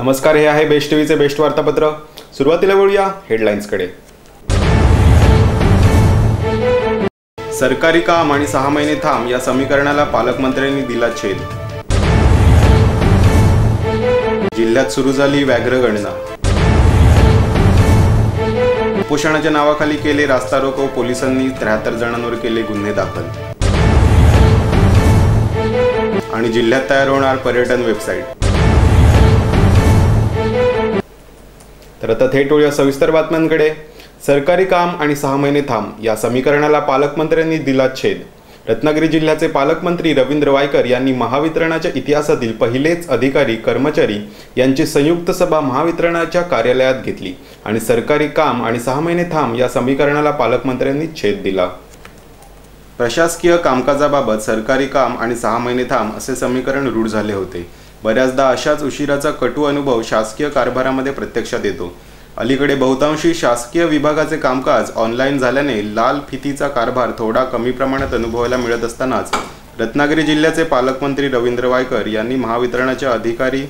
नमस्कार, हे आहे बेस्ट टीव्हीचे बेस्ट वार्तापत्र। सुरुवातीला वळूया हेडलाईन्सकडे। सरकारी काम आणि 6 महिने थांब या समीकरणाला पालकमंत्र्यांनी दिला छेद। जिल्ह्यात सुरू झाली व्याघ्र गणना। उपोषणाच्या नावाखाली केले रास्ता रोको, पोलिसांनी 73 जणांवर केले गुन्हे दाखल। आणि जिल्ह्यात तयार होणार पर्यटन वेबसाईट। तर आता थेट वळूया सविस्तर बातम्यांकडे। सरकारी काम आणि 6 महिने थांब या समीकरणाला पालकमंत्र्यांनी दिला छेद। रत्नागिरी जिल्ह्याचे पालकमंत्री रवींद्र वायकर यांनी महावितरणाच्या इतिहासातील पहिलेच अधिकारी कर्मचारी यांची संयुक्त सभा महावितरणाच्या कार्यालयात घेतली आणि सरकारी काम आणि 6 महिने थांब या समीकरणाला पालकमंत्र्यांनी छेद दिला। प्रशासकीय कामकाजाबाबत सरकारी काम आणि 6 महिने थांब असे समीकरण रूढ झाले होते। बऱ्याचदा अशाच उशिराचा कटू अनुभव शासकीय कारभारामध्ये प्रत्यक्षात येतो। अलीकडे बहुतांशी शासकीय विभागाचे कामकाज ऑनलाईन झाल्याने लाल फितीचा कारभार थोडा कमी प्रमाणात अनुभवायला मिळत असतानाच रत्नागिरी जिल्ह्याचे पालकमंत्री रवींद्र वायकर यांनी महावितरणाचे अधिकारी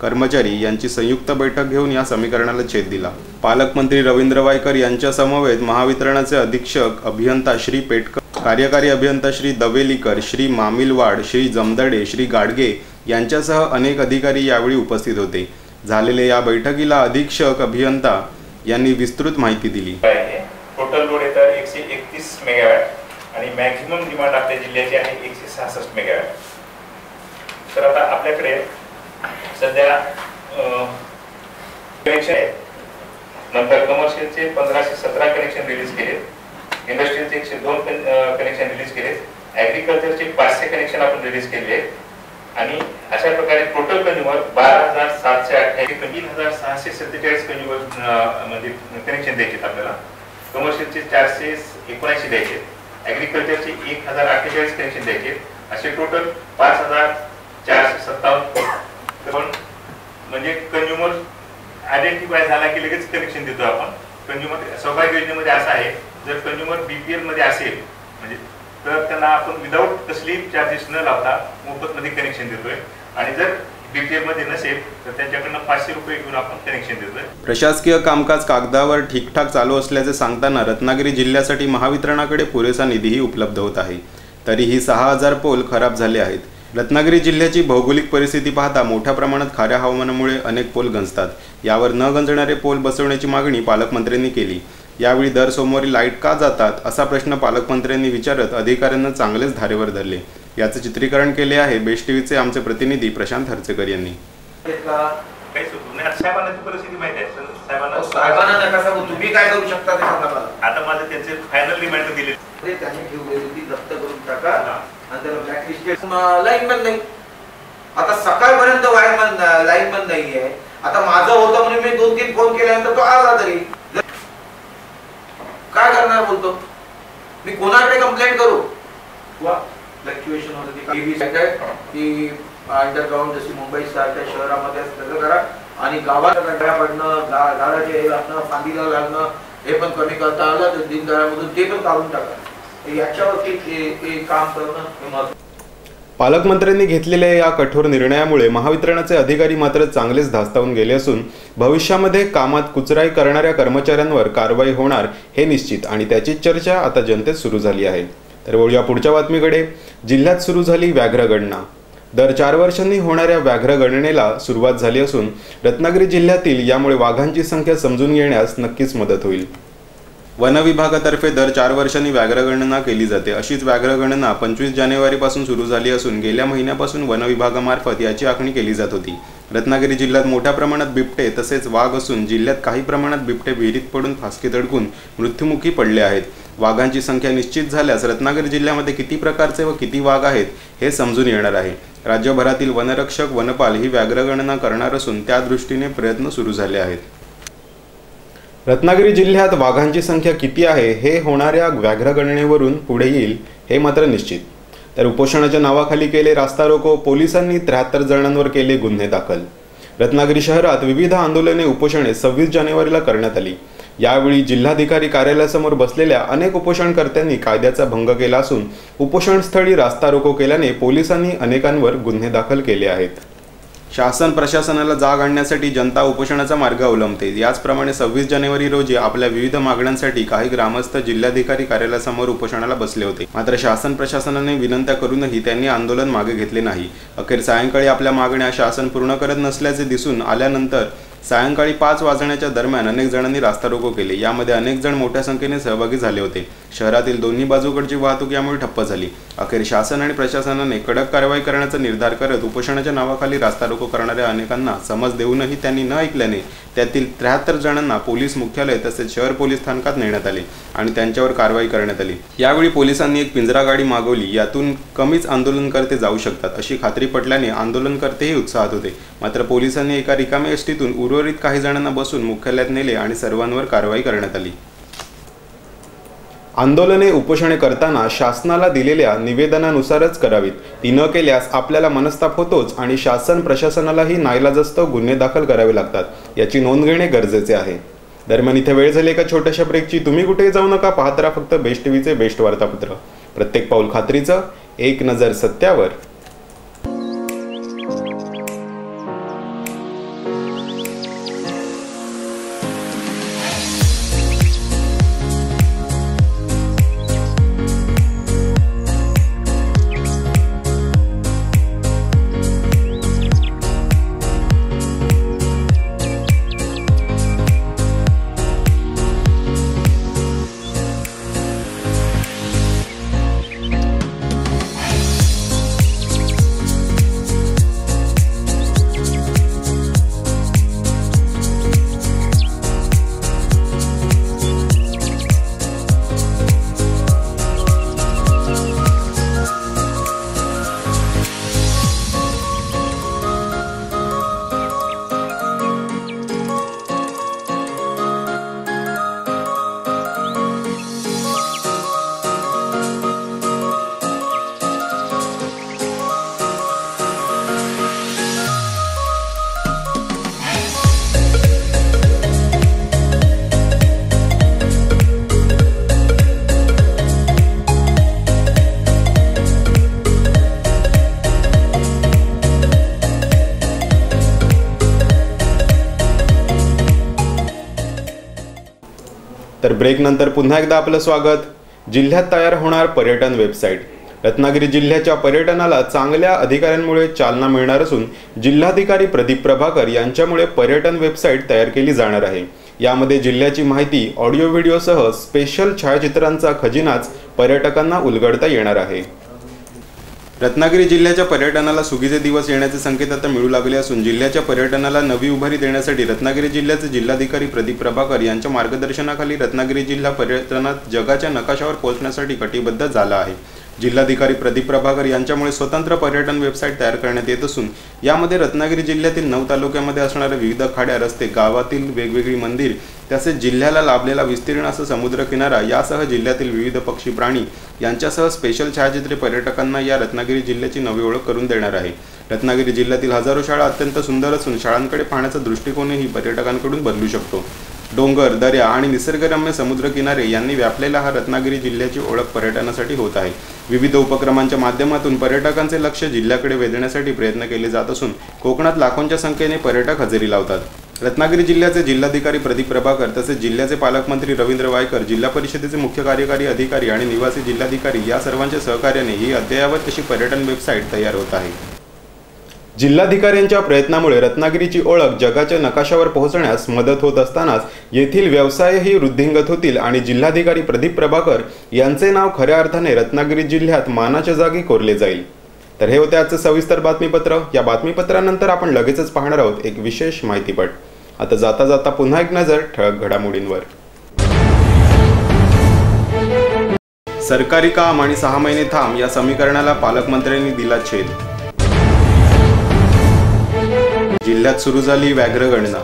कर्मचारी यांची संयुक्त बैठक घेऊन या समीकरणाला छेद दिला। पालकमंत्री रवींद्र वायकर यांच्या समवेत महावितरणाचे अधीक्षक अभियंता श्री पेटकर, कार्यकारी अभियंता श्री दवेलीकर, श्री मामिलवाड, श्री जमदडे, श्री गाडगे यांच्यासह अनेक अधिकारी यावेळी उपस्थित होते। झालेल्या या बैठकीला अधीक्षक अभियंता यांनी विस्तृत माहिती दिली। टोटल लोड येतात 131 मेगावॅट आणि मॅक्सिमम डिमांड आपल्या जिल्ह्याची आहे 166 मेगावॅट। तर आता आपल्याकडे सध्या कनेक्शन आहे, नंतर कमर्शियलचे 1517 कनेक्शन रिलीज केले, इंडस्ट्रीयलचे 102 कनेक्शन रिलीज केले, ॲग्रिकल्चरचे 500 कनेक्शन आपण रिलीज केले आणि अशा प्रकारे टोटल कंझ्युमर 12788 3647 कंझ्युमर म्हणजे कनेक्शन द्यायचे आपल्याला। कमर्शियलचे 479 द्यायचे, ॲग्रिकल्चरचे 1048 कनेक्शन द्यायचे, असे टोटल 5457 म्हणजे कंझ्युमर आयडेंटिफाय झाला की लगेच कनेक्शन देतो आपण। कंझ्युमर सौभाग्य योजनेमध्ये असं आहे, जर कंझ्युमर बीपीएल मध्ये असेल म्हणजे तर त्यांना आपण विदाउट कसली चार्जेस न लावता मोफत मध्ये कनेक्शन देतोय आणि जर बीपीएल मध्ये नसेल तर त्यांच्याकडनं 500 रुपये घेऊन आपण कनेक्शन देतोय। प्रशासकीय कामकाज कागदावर ठीकठाक चालू असल्याचे सांगताना रत्नागिरी जिल्ह्यासाठी महावितरणाकडे पुरेसा निधीही उपलब्ध होत आहे, तरीही 6000 पोल खराब झाले आहेत। रत्नागिरी जिल्ह्याची भौगोलिक परिस्थिती पाहता मोठ्या प्रमाणात खाऱ्या हवामानामुळे अनेक पोल गंजतात। यावर न गंजणारे पोल बसवण्याची मागणी पालकमंत्र्यांनी केली। यावेळी दर सोमवारी लाईट का जातात असा प्रश्न पालकमंत्र्यांनी विचारत अधिकाऱ्यांना चांगलेच धारेवर धरले। याचे चित्रीकरण केले आहे बेस्ट टीव्हीचे आमचे प्रतिनिधी प्रशांत हरचेकर यांनी। परिस्थिती माहिती आहे साहेबांना नका सांगू, तुम्ही काय करू शकता ते सांगा मला। आता माझे त्यांचे फायनल रिमाइंडर दिले, त्यांनी ठेवलेली ती जप्त करून टाका आणि त्याला ब्लॅकलिस्ट लाईनमन नाही। आता सकाळपर्यंत वायरमन लाईनमन नाहीये। आता माझं होतं म्हणून मी 2-3 फोन केल्यानंतर तो आला, तरी काय करणार बोलतो मी, कोणाकडे कंप्लेंट करू? फ्लक्च्युएशन होतं की अंडरग्राउंड जशी मुंबई सारख्या शहरामध्ये असतं करा आणि गावात गड्ड्या पडणं, झाडाचे हे लागणं, फांदीला लागणं हे पण कमी करता आलं तर दिनदळामधून ते पण काढून टाका। याच्यावरती काम करणं हे महत्त्वाचं। पालकमंत्र्यांनी घेतलेल्या या कठोर निर्णयामुळे महावितरणाचे अधिकारी मात्र चांगलेच धास्तावून गेले असून भविष्यामध्ये कामात कुचराई करणाऱ्या कर्मचाऱ्यांवर कारवाई होणार हे निश्चित आणि त्याची चर्चा आता जनतेत सुरू झाली आहे। तर वळूया पुढच्या बातमीकडे। जिल्ह्यात सुरू झाली व्याघ्र गणना। दर 4 वर्षांनी होणाऱ्या व्याघ्र गणनेला सुरुवात झाली असून रत्नागिरी जिल्ह्यातील यामुळे वाघांची संख्या समजून घेण्यास नक्कीच मदत होईल। वन विभागातर्फे दर 4 वर्षांनी व्याघ्र गणना केली जाते। अशीच व्याघ्र गणना 25 जानेवारीपासून सुरू झाली असून गेल्या महिन्यापासून वन विभागामार्फत याची आखणी केली जात होती। रत्नागिरी जिल्ह्यात मोठ्या प्रमाणात बिबटे तसेच वाघ असून जिल्ह्यात काही प्रमाणात बिबटे विहिरीत पडून फासकी तडकून मृत्युमुखी पडले आहेत। वाघांची संख्या निश्चित झाल्यास रत्नागिरी जिल्ह्यामध्ये किती प्रकारचे व किती वाघ आहेत हे समजून येणार आहे। राज्यभरातील वनरक्षक वनपाल ही व्याघ्र गणना करणार असून त्या दृष्टीने प्रयत्न सुरू झाले आहेत। रत्नागिरी जिल्ह्यात वाघांची संख्या किती आहे हे होणाऱ्या व्याघ्र गणनेवरून पुढे येईल हे मात्र निश्चित। तर उपोषणाच्या नावाखाली केले रास्ता रोको, पोलिसांनी 73 जणांवर केले गुन्हे दाखल। रत्नागिरी शहरात विविध आंदोलने उपोषणे 26 जानेवारीला करण्यात आली। यावेळी जिल्हाधिकारी कार्यालयासमोर बसलेल्या अनेक उपोषणकर्त्यांनी कायद्याचा भंग केला असून उपोषणस्थळी रास्ता रोको केल्याने पोलिसांनी अनेकांवर गुन्हे दाखल केले आहेत। शासन प्रशासनाला जाग आणण्यासाठी जनता उपोषणाचा मार्ग अवलंबते। याचप्रमाणे 26 जानेवारी रोजी आपल्या विविध मागण्यांसाठी काही ग्रामस्थ जिल्हाधिकारी कार्यालयासमोर उपोषणाला बसले होते। मात्र शासन प्रशासनाने विनंत्या करूनही त्यांनी आंदोलन मागे घेतले नाही। अखेर सायंकाळी आपल्या मागण्या शासन पूर्ण करत नसल्याचे दिसून आल्यानंतर सायंकाळी 5 वाजण्याच्या दरम्यान अनेक जणांनी रास्ता रोको केले। यामध्ये अनेक जण मोठ्या संख्येने सहभागी झाले होते। शहरातील दोन्ही बाजूकडची वाहतूक यामुळे ठप्प झाली। अखेर शासन आणि प्रशासनाने कडक कारवाई करण्याचा निर्धार करत उपोषणाच्या नावाखाली रास्ता रोको करणाऱ्या अनेकांना समज देऊनही त्यांनी न ऐकल्याने त्यातील 73 जणांना पोलीस मुख्यालय तसेच शहर पोलीस स्थानकात नेण्यात आले आणि त्यांच्यावर कारवाई करण्यात आली। यावेळी पोलिसांनी एक पिंजरा गाडी मागवली, यातून कमीच आंदोलनकर्ते जाऊ शकतात अशी खात्री पटल्याने आंदोलनकर्तेही उत्साहात होते। मात्र पोलिसांनी एका रिकाम्या एसटीतून उर्वरित काही जणांना बसून मुख्यालयात नेले आणि सर्वांवर कारवाई करण्यात आली। आंदोलने उपोषणे करताना शासनाला दिलेल्या निवेदनानुसारच करावीत। ती न केल्यास आपल्याला मनस्ताप होतोच आणि शासन प्रशासनालाही नाईलाजास्तव गुन्हे दाखल करावे लागतात, याची नोंद घेणे गरजेचे आहे। दरम्यान इथे वेळ झाली एका छोट्याशा ब्रेकची। तुम्ही कुठेही जाऊ नका, पाहत राहा फक्त बेस्ट टीव्हीचे बेस्ट वार्तापत्र। प्रत्येक पाऊल खात्रीचं, एक नजर सत्यावर। तर ब्रेक नंतर पुन्हा एकदा आपलं स्वागत। जिल्ह्यात तयार होणार पर्यटन वेबसाईट। रत्नागिरी जिल्ह्याच्या पर्यटनाला चांगल्या अधिकाऱ्यांमुळे चालना मिळणार असून जिल्हाधिकारी प्रदीप प्रभाकर यांच्यामुळे पर्यटन वेबसाईट तयार केली जाणार आहे। यामध्ये जिल्ह्याची माहिती ऑडिओ व्हिडिओसह स्पेशल छायाचित्रांचा खजिनाच पर्यटकांना उलगडता येणार आहे। रत्नागिरी जिल्ह्याच्या पर्यटनाला सुगीचे दिवस येण्याचे संकेत आता मिळू लागले असून जिल्ह्याच्या पर्यटनाला नवी उभारी देण्यासाठी रत्नागिरी जिल्ह्याचे जिल्हाधिकारी प्रदीप प्रभाकर यांच्या मार्गदर्शनाखाली रत्नागिरी जिल्हा पर्यटनात जगाच्या नकाशावर पोहोचण्यासाठी कटिबद्ध झाला आहे। जिल्हाधिकारी प्रदीप प्रभाकर यांच्यामुळे स्वतंत्र पर्यटन वेबसाईट तयार करण्यात येत असून यामध्ये रत्नागिरी जिल्ह्यातील 9 तालुक्यामध्ये असणाऱ्या विविध खाड्या, रस्ते, गावातील वेगवेगळी मंदिर तसेच जिल्ह्याला लाभलेला विस्तीर्ण असा समुद्र किनारा यासह जिल्ह्यातील विविध पक्षी प्राणी यांच्यासह स्पेशल छायाचित्रे पर्यटकांना या रत्नागिरी जिल्ह्याची नवी ओळख करून देणार आहे। रत्नागिरी जिल्ह्यातील हजारो शाळा अत्यंत सुंदर असून शाळांकडे पाहण्याचा दृष्टिकोनही पर्यटकांकडून बदलू शकतो। डोंगर, दर्या आणि निसर्गरम्य समुद्रकिनारे यांनी व्यापलेला हा रत्नागिरी जिल्ह्याची ओळख पर्यटनासाठी होत आहे। विविध उपक्रमांच्या माध्यमातून पर्यटकांचे लक्ष जिल्ह्याकडे वेधण्यासाठी प्रयत्न केले जात असून कोकणात लाखोंच्या संख्येने पर्यटक हजेरी लावतात। रत्नागिरी जिल्ह्याचे जिल्हाधिकारी प्रदीप प्रभाकर तसेच जिल्ह्याचे पालकमंत्री रवींद्र वायकर, जिल्हा परिषदेचे मुख्य कार्यकारी अधिकारी आणि निवासी जिल्हाधिकारी या सर्वांच्या सहकार्याने ही अद्ययावत अशी पर्यटन वेबसाईट तयार होत आहे। जिल्हाधिकाऱ्यांच्या प्रयत्नामुळे रत्नागिरीची ओळख जगाच्या नकाशावर पोहोचण्यास मदत होत असतानाच येथील व्यवसायही वृद्धिंगत होतील आणि जिल्हाधिकारी प्रदीप प्रभाकर यांचे नाव खऱ्या अर्थाने रत्नागिरी जिल्ह्यात मानाच्या जागी कोरले जाईल। तर हे होते आजचे सविस्तर बातमीपत्र। या बातमीपत्रानंतर आपण लगेचच पाहणार आहोत एक विशेष माहितीपट। आता जाता जाता पुन्हा एक नजर ठळक घडामोडींवर। सरकारी काम आणि 6 महिने थांब या समीकरणाला पालकमंत्र्यांनी दिला छेद। जिल्ह्यात सुरू झाली व्याघ्र गणना।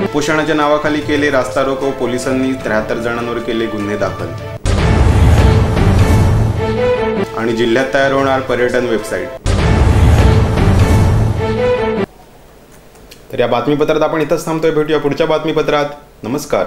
उपोषणाच्या नावाखाली केले रास्ता रोको, पोलिसांनी 73 जणांवर केले गुन्हे दाखल। आणि जिल्ह्यात तयार होणार पर्यटन वेबसाईट। तर या बातमीपत्रात आपण इथंच थांबतोय। भेटूया पुढच्या बातमीपत्रात। नमस्कार।